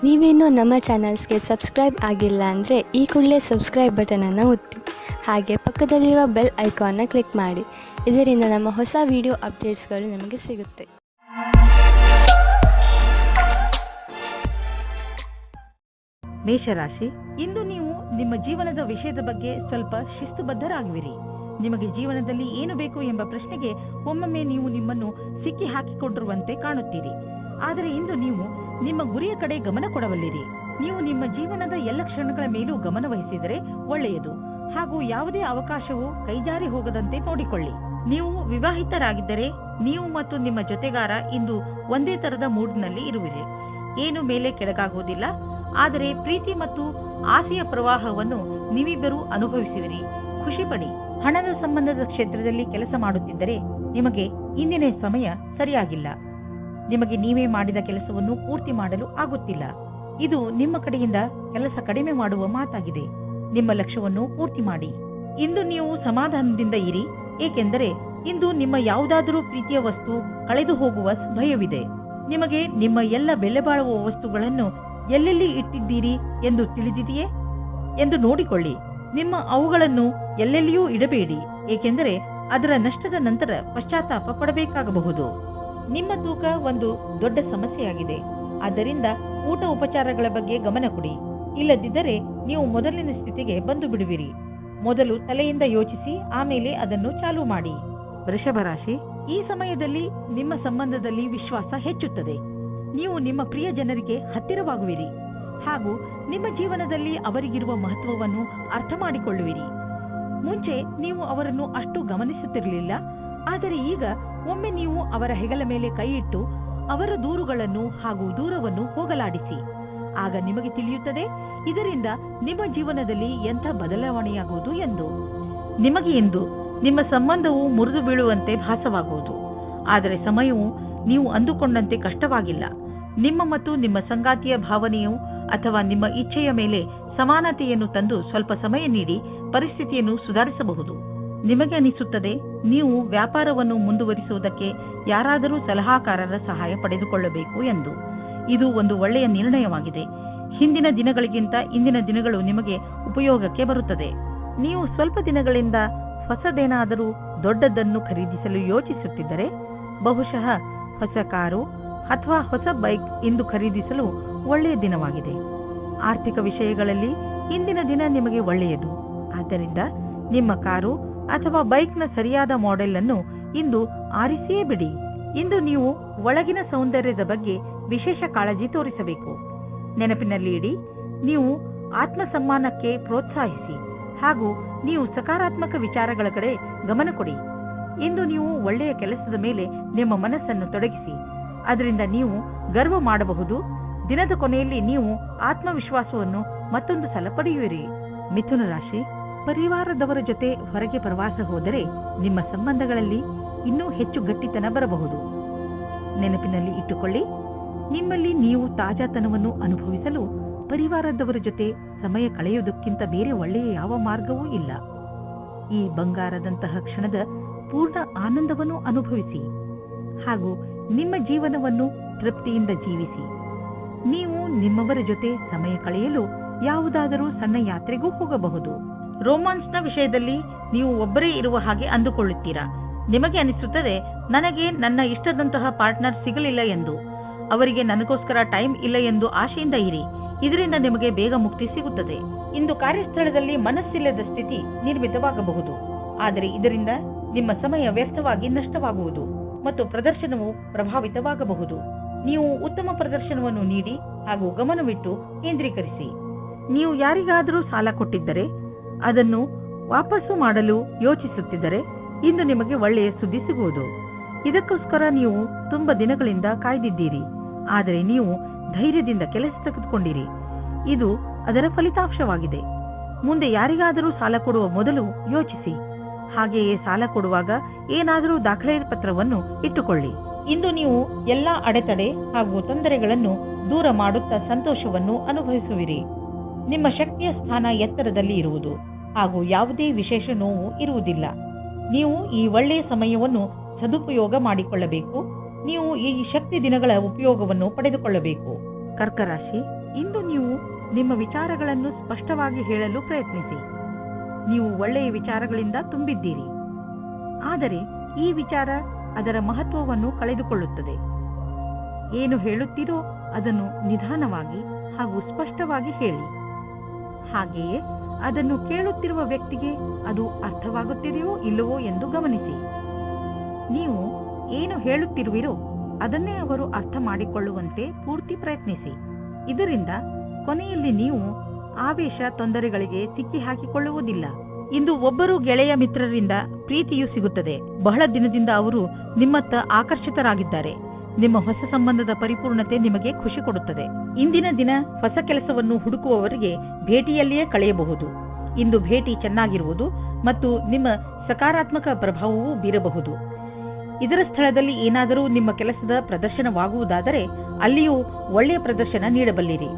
ನೀವೇನೂ ನಮ್ಮ ಚಾನಲ್ಸ್ಗೆ ಸಬ್ಸ್ಕ್ರೈಬ್ ಆಗಿಲ್ಲ ಅಂದರೆ ಈ ಕೂಡಲೇ ಸಬ್ಸ್ಕ್ರೈಬ್ ಬಟನನ್ನು ಒತ್ತಿ, ಹಾಗೆ ಪಕ್ಕದಲ್ಲಿರುವ ಬೆಲ್ ಐಕಾನ್ನ ಕ್ಲಿಕ್ ಮಾಡಿ. ಇದರಿಂದ ನಮ್ಮ ಹೊಸ ವಿಡಿಯೋ ಅಪ್ಡೇಟ್ಸ್ಗಳು ನಿಮಗೆ ಸಿಗುತ್ತೆ. ಮೇಷರಾಶಿ, ಇಂದು ನೀವು ನಿಮ್ಮ ಜೀವನದ ವಿಷಯದ ಬಗ್ಗೆ ಸ್ವಲ್ಪ ಶಿಸ್ತುಬದ್ಧರಾಗುವಿರಿ. ನಿಮಗೆ ಜೀವನದಲ್ಲಿ ಏನು ಬೇಕು ಎಂಬ ಪ್ರಶ್ನೆಗೆ ಒಮ್ಮೊಮ್ಮೆ ನೀವು ನಿಮ್ಮನ್ನು ಸಿಕ್ಕಿ ಹಾಕಿಕೊಂಡಿರುವಂತೆ ಕಾಣುತ್ತೀರಿ. ಆದರೆ ಇಂದು ನೀವು ನಿಮ್ಮ ಗುರಿಯ ಕಡೆ ಗಮನ ಕೊಡಬಲ್ಲಿರಿ. ನೀವು ನಿಮ್ಮ ಜೀವನದ ಎಲ್ಲ ಕ್ಷಣಗಳ ಮೇಲೂ ಗಮನ ವಹಿಸಿದರೆ ಒಳ್ಳೆಯದು. ಹಾಗೂ ಯಾವುದೇ ಅವಕಾಶವು ಕೈಜಾರಿ ಹೋಗದಂತೆ ನೋಡಿಕೊಳ್ಳಿ. ನೀವು ವಿವಾಹಿತರಾಗಿದ್ದರೆ ನೀವು ಮತ್ತು ನಿಮ್ಮ ಜೊತೆಗಾರ ಇಂದು ಒಂದೇ ತರದ ಮೂಡ್ನಲ್ಲಿ ಇರುವಿರಿ. ಏನು ಮೇಲೆ ಕೆಳಗಾಗುವುದಿಲ್ಲ. ಆದರೆ ಪ್ರೀತಿ ಮತ್ತು ಆಸೆಯ ಪ್ರವಾಹವನ್ನು ನೀವಿಬ್ಬರೂ ಅನುಭವಿಸುವಿರಿ. ಖುಷಿ ಪಡಿ. ಹಣದ ಸಂಬಂಧದ ಕ್ಷೇತ್ರದಲ್ಲಿ ಕೆಲಸ ಮಾಡುತ್ತಿದ್ದರೆ ನಿಮಗೆ ಇಂದಿನ ಸಮಯ ಸರಿಯಾಗಿಲ್ಲ. ನಿಮಗೆ ನೀವೇ ಮಾಡಿದ ಕೆಲಸವನ್ನು ಪೂರ್ತಿ ಮಾಡಲು ಆಗುತ್ತಿಲ್ಲ. ಇದು ನಿಮ್ಮ ಕಡೆಯಿಂದ ಕೆಲಸ ಕಡಿಮೆ ಮಾಡುವ ಮಾತಾಗಿದೆ. ನಿಮ್ಮ ಲಕ್ಷ್ಯವನ್ನು ಪೂರ್ತಿ ಮಾಡಿ. ಇಂದು ನೀವು ಸಮಾಧಾನದಿಂದ ಇರಿ, ಏಕೆಂದರೆ ಇಂದು ನಿಮ್ಮ ಯಾವುದಾದರೂ ಪ್ರೀತಿಯ ವಸ್ತು ಕಳೆದು ಹೋಗುವ ಭಯವಿದೆ. ನಿಮಗೆ ನಿಮ್ಮ ಎಲ್ಲ ಬೆಲೆ ಬಾಳುವ ವಸ್ತುಗಳನ್ನು ಎಲ್ಲೆಲ್ಲಿ ಇಟ್ಟಿದ್ದೀರಿ ಎಂದು ತಿಳಿದಿದೆಯೇ ಎಂದು ನೋಡಿಕೊಳ್ಳಿ. ನಿಮ್ಮ ಅವುಗಳನ್ನು ಎಲ್ಲೆಲ್ಲಿಯೂ ಇಡಬೇಡಿ, ಏಕೆಂದರೆ ಅದರ ನಷ್ಟದ ನಂತರ ಪಶ್ಚಾತ್ತಾಪ ಪಡಬೇಕಾಗಬಹುದು. ನಿಮ್ಮ ತೂಕ ಒಂದು ದೊಡ್ಡ ಸಮಸ್ಯೆಯಾಗಿದೆ. ಆದ್ದರಿಂದ ಊಟ ಉಪಚಾರಗಳ ಬಗ್ಗೆ ಗಮನ ಕೊಡಿ. ಇಲ್ಲದಿದ್ದರೆ ನೀವು ಮೊದಲಿನ ಸ್ಥಿತಿಗೆ ಬಂದು ಬಿಡುವಿರಿ. ಮೊದಲು ತಲೆಯಿಂದ ಯೋಚಿಸಿ, ಆಮೇಲೆ ಅದನ್ನು ಚಾಲೂ ಮಾಡಿ. ವೃಷಭ ರಾಶಿ, ಈ ಸಮಯದಲ್ಲಿ ನಿಮ್ಮ ಸಂಬಂಧದಲ್ಲಿ ವಿಶ್ವಾಸ ಹೆಚ್ಚುತ್ತದೆ. ನೀವು ನಿಮ್ಮ ಪ್ರಿಯ ಜನರಿಗೆ ಹತ್ತಿರವಾಗುವಿರಿ ಹಾಗೂ ನಿಮ್ಮ ಜೀವನದಲ್ಲಿ ಅವರಿಗಿರುವ ಮಹತ್ವವನ್ನು ಅರ್ಥ ಮಾಡಿಕೊಳ್ಳುವಿರಿ. ಮುಂಚೆ ನೀವು ಅವರನ್ನು ಅಷ್ಟು ಗಮನಿಸುತ್ತಿರಲಿಲ್ಲ, ಆದರೆ ಈಗ ಒಮ್ಮೆ ನೀವು ಅವರ ಹೆಗಲ ಮೇಲೆ ಕೈ ಇಟ್ಟು ಅವರ ದೂರುಗಳನ್ನು ಹಾಗೂ ದೂರವನ್ನು ಹೋಗಲಾಡಿಸಿ. ಆಗ ನಿಮಗೆ ತಿಳಿಯುತ್ತದೆ ಇದರಿಂದ ನಿಮ್ಮ ಜೀವನದಲ್ಲಿ ಎಂಥ ಬದಲಾವಣೆಯಾಗುವುದು ಎಂದು. ನಿಮಗೆ ಇಂದು ನಿಮ್ಮ ಸಂಬಂಧವು ಮುರಿದು ಬೀಳುವಂತೆ ಭಾಸವಾಗುವುದು. ಆದರೆ ಸಮಯವು ನೀವು ಅಂದುಕೊಂಡಂತೆ ಕಷ್ಟವಾಗಿಲ್ಲ. ನಿಮ್ಮ ಮತ್ತು ನಿಮ್ಮ ಸಂಗಾತಿಯ ಭಾವನೆಯು ಅಥವಾ ನಿಮ್ಮ ಇಚ್ಛೆಯ ಮೇಲೆ ಸಮಾನತೆಯನ್ನು ತಂದು ಸ್ವಲ್ಪ ಸಮಯ ನೀಡಿ ಪರಿಸ್ಥಿತಿಯನ್ನು ಸುಧಾರಿಸಬಹುದು. ನಿಮಗೆ ಅನಿಸುತ್ತದೆ ನೀವು ವ್ಯಾಪಾರವನ್ನು ಮುಂದುವರಿಸುವುದಕ್ಕೆ ಯಾರಾದರೂ ಸಲಹಾಕಾರರ ಸಹಾಯ ಪಡೆದುಕೊಳ್ಳಬೇಕು ಎಂದು. ಇದು ಒಂದು ಒಳ್ಳೆಯ ನಿರ್ಣಯವಾಗಿದೆ. ಹಿಂದಿನ ದಿನಗಳಿಗಿಂತ ಇಂದಿನ ದಿನಗಳು ನಿಮಗೆ ಉಪಯೋಗಕ್ಕೆ ಬರುತ್ತದೆ. ನೀವು ಸ್ವಲ್ಪ ದಿನಗಳಿಂದ ಹೊಸದೇನಾದರೂ ದೊಡ್ಡದನ್ನು ಖರೀದಿಸಲು ಯೋಚಿಸುತ್ತಿದ್ದರೆ ಬಹುಶಃ ಹೊಸ ಕಾರು ಅಥವಾ ಹೊಸ ಬೈಕ್ ಇಂದು ಖರೀದಿಸಲು ಒಳ್ಳೆಯ ದಿನವಾಗಿದೆ. ಆರ್ಥಿಕ ವಿಷಯಗಳಲ್ಲಿ ಇಂದಿನ ದಿನ ನಿಮಗೆ ಒಳ್ಳೆಯದು. ಆದ್ದರಿಂದ ನಿಮ್ಮ ಕಾರು ಅಥವಾ ಬೈಕ್ನ ಸರಿಯಾದ ಮಾಡೆಲ್ ಅನ್ನು ಇಂದು ಆರಿಸಿಯೇ ಬಿಡಿ. ಇಂದು ನೀವು ಒಳಗಿನ ಸೌಂದರ್ಯದ ಬಗ್ಗೆ ವಿಶೇಷ ಕಾಳಜಿ ತೋರಿಸಬೇಕು. ನೆನಪಿನಲ್ಲಿ ಇಡಿ, ನೀವು ಆತ್ಮಸಮ್ಮಾನಕ್ಕೆ ಪ್ರೋತ್ಸಾಹಿಸಿ ಹಾಗೂ ನೀವು ಸಕಾರಾತ್ಮಕ ವಿಚಾರಗಳ ಕಡೆ ಗಮನ ಕೊಡಿ. ಇಂದು ನೀವು ಒಳ್ಳೆಯ ಕೆಲಸದ ಮೇಲೆ ನಿಮ್ಮ ಮನಸ್ಸನ್ನು ತೊಡಗಿಸಿ. ಅದರಿಂದ ನೀವು ಗರ್ವ ಮಾಡಬಹುದು. ದಿನದ ಕೊನೆಯಲ್ಲಿ ನೀವು ಆತ್ಮವಿಶ್ವಾಸವನ್ನು ಮತ್ತೊಂದು ಸಲ ಪಡೆಯುವಿರಿ. ಮಿಥುನ ರಾಶಿ, ಪರಿವಾರದವರ ಜೊತೆ ಹೊರಗೆ ಪ್ರವಾಸ ಹೋದರೆ ನಿಮ್ಮ ಸಂಬಂಧಗಳಲ್ಲಿ ಇನ್ನೂ ಹೆಚ್ಚು ಗಟ್ಟಿತನ ಬರಬಹುದು. ನೆನಪಿನಲ್ಲಿ ಇಟ್ಟುಕೊಳ್ಳಿ, ನಿಮ್ಮಲ್ಲಿ ನೀವು ತಾಜಾತನವನ್ನು ಅನುಭವಿಸಲು ಪರಿವಾರದವರ ಜೊತೆ ಸಮಯ ಕಳೆಯುವುದಕ್ಕಿಂತ ಬೇರೆ ಒಳ್ಳೆಯ ಯಾವ ಮಾರ್ಗವೂ ಇಲ್ಲ. ಈ ಬಂಗಾರದಂತಹ ಕ್ಷಣದ ಪೂರ್ಣ ಆನಂದವನ್ನು ಅನುಭವಿಸಿ ಹಾಗೂ ನಿಮ್ಮ ಜೀವನವನ್ನು ತೃಪ್ತಿಯಿಂದ ಜೀವಿಸಿ. ನೀವು ನಿಮ್ಮವರ ಜೊತೆ ಸಮಯ ಕಳೆಯಲು ಯಾವುದಾದರೂ ಸಣ್ಣ ಯಾತ್ರೆಗೂ ಹೋಗಬಹುದು. ರೋಮಾನ್ಸ್ನ ವಿಷಯದಲ್ಲಿ ನೀವು ಒಬ್ಬರೇ ಇರುವ ಹಾಗೆ ಅಂದುಕೊಳ್ಳುತ್ತೀರಾ. ನಿಮಗೆ ಅನಿಸುತ್ತದೆ ನನಗೆ ನನ್ನ ಇಷ್ಟದಂತಹ ಪಾರ್ಟ್ನರ್ ಸಿಗಲಿಲ್ಲ ಎಂದು. ಅವರಿಗೆ ನನಗೋಸ್ಕರ ಟೈಮ್ ಇಲ್ಲ ಎಂದು ಆಶೆಯಿಂದ ಇರಿ. ಇದರಿಂದ ನಿಮಗೆ ಬೇಗ ಮುಕ್ತಿ ಸಿಗುತ್ತದೆ. ಇಂದು ಕಾರ್ಯಸ್ಥಳದಲ್ಲಿ ಮನಸ್ಸಿಲ್ಲದ ಸ್ಥಿತಿ ನಿರ್ಮಿತವಾಗಬಹುದು. ಆದರೆ ಇದರಿಂದ ನಿಮ್ಮ ಸಮಯ ವ್ಯರ್ಥವಾಗಿ ನಷ್ಟವಾಗುವುದು ಮತ್ತು ಪ್ರದರ್ಶನವು ಪ್ರಭಾವಿತವಾಗಬಹುದು. ನೀವು ಉತ್ತಮ ಪ್ರದರ್ಶನವನ್ನು ನೀಡಿ ಹಾಗೂ ಗಮನವಿಟ್ಟು ಕೇಂದ್ರೀಕರಿಸಿ. ನೀವು ಯಾರಿಗಾದರೂ ಸಾಲ ಕೊಟ್ಟಿದ್ದರೆ ಅದನ್ನು ವಾಪಸ್ಸು ಮಾಡಲು ಯೋಚಿಸುತ್ತಿದ್ದರೆ ಇಂದು ನಿಮಗೆ ಒಳ್ಳೆಯ ಸುದ್ದಿ ಸಿಗುವುದು. ಇದಕ್ಕೋಸ್ಕರ ನೀವು ತುಂಬ ದಿನಗಳಿಂದ ಕಾಯ್ದಿದ್ದೀರಿ, ಆದರೆ ನೀವು ಧೈರ್ಯದಿಂದ ಕೆಲಸ ತೆಗೆದುಕೊಂಡಿರಿ. ಇದು ಅದರ ಫಲಿತಾಂಶವಾಗಿದೆ. ಮುಂದೆ ಯಾರಿಗಾದರೂ ಸಾಲ ಕೊಡುವ ಮೊದಲು ಯೋಚಿಸಿ. ಹಾಗೆಯೇ ಸಾಲ ಕೊಡುವಾಗ ಏನಾದರೂ ದಾಖಲೆ ಪತ್ರವನ್ನು ಇಟ್ಟುಕೊಳ್ಳಿ. ಇಂದು ನೀವು ಎಲ್ಲಾ ಅಡೆತಡೆ ಹಾಗೂ ತೊಂದರೆಗಳನ್ನು ದೂರ ಮಾಡುತ್ತಾ ಸಂತೋಷವನ್ನು ಅನುಭವಿಸುವಿರಿ. ನಿಮ್ಮ ಶಕ್ತಿಯ ಸ್ಥಾನ ಎತ್ತರದಲ್ಲಿ ಇರುವುದು ಹಾಗೂ ಯಾವುದೇ ವಿಶೇಷ ನೋವು ಇರುವುದಿಲ್ಲ. ನೀವು ಈ ಒಳ್ಳೆಯ ಸಮಯವನ್ನು ಸದುಪಯೋಗ ಮಾಡಿಕೊಳ್ಳಬೇಕು. ನೀವು ಈ ಶಕ್ತಿ ದಿನಗಳ ಉಪಯೋಗವನ್ನು ಪಡೆದುಕೊಳ್ಳಬೇಕು. ಕರ್ಕ ರಾಶಿ, ಇಂದು ನೀವು ನಿಮ್ಮ ವಿಚಾರಗಳನ್ನು ಸ್ಪಷ್ಟವಾಗಿ ಹೇಳಲು ಪ್ರಯತ್ನಿಸಿ. ನೀವು ಒಳ್ಳೆಯ ವಿಚಾರಗಳಿಂದ ತುಂಬಿದ್ದೀರಿ, ಆದರೆ ಈ ವಿಚಾರ ಅದರ ಮಹತ್ವವನ್ನು ಕಳೆದುಕೊಳ್ಳುತ್ತದೆ. ಏನು ಹೇಳುತ್ತೀರೋ ಅದನ್ನು ನಿಧಾನವಾಗಿ ಹಾಗೂ ಸ್ಪಷ್ಟವಾಗಿ ಹೇಳಿ. ಹಾಗೆಯೇ ಅದನ್ನು ಕೇಳುತ್ತಿರುವ ವ್ಯಕ್ತಿಗೆ ಅದು ಅರ್ಥವಾಗುತ್ತಿದೆಯೋ ಇಲ್ಲವೋ ಎಂದು ಗಮನಿಸಿ. ನೀವು ಏನು ಹೇಳುತ್ತಿರುವಿರೋ ಅದನ್ನೇ ಅವರು ಅರ್ಥ ಮಾಡಿಕೊಳ್ಳುವಂತೆ ಪೂರ್ತಿ ಪ್ರಯತ್ನಿಸಿ. ಇದರಿಂದ ಕೊನೆಯಲ್ಲಿ ನೀವು ಆವೇಶ ತೊಂದರೆಗಳಿಗೆ ಸಿಕ್ಕಿ ಹಾಕಿಕೊಳ್ಳುವುದಿಲ್ಲ. ಇಂದು ಒಬ್ಬರು ಗೆಳೆಯ ಮಿತ್ರರಿಂದ ಪ್ರೀತಿಯೂ ಸಿಗುತ್ತದೆ. ಬಹಳ ದಿನದಿಂದ ಅವರು ನಿಮ್ಮತ್ತ ಆಕರ್ಷಿತರಾಗಿದ್ದಾರೆ. ನಿಮ್ಮ ಹೊಸ ಸಂಬಂಧದ ಪರಿಪೂರ್ಣತೆ ನಿಮಗೆ ಖುಷಿ ಕೊಡುತ್ತದೆ. ಇಂದಿನ ದಿನ ಹೊಸ ಕೆಲಸವನ್ನು ಹುಡುಕುವವರಿಗೆ ಭೇಟಿಯಲ್ಲಿಯೇ ಕಳೆಯಬಹುದು. ಇಂದು ಭೇಟಿ ಚೆನ್ನಾಗಿರುವುದು ಮತ್ತು ನಿಮ್ಮ ಸಕಾರಾತ್ಮಕ ಪ್ರಭಾವವೂ ಬೀರಬಹುದು. ಇದರ ಸ್ಥಳದಲ್ಲಿ ಏನಾದರೂ ನಿಮ್ಮ ಕೆಲಸದ ಪ್ರದರ್ಶನವಾಗುವುದಾದರೆ ಅಲ್ಲಿಯೂ ಒಳ್ಳೆಯ ಪ್ರದರ್ಶನ ನೀಡಬಲ್ಲಿರಿ.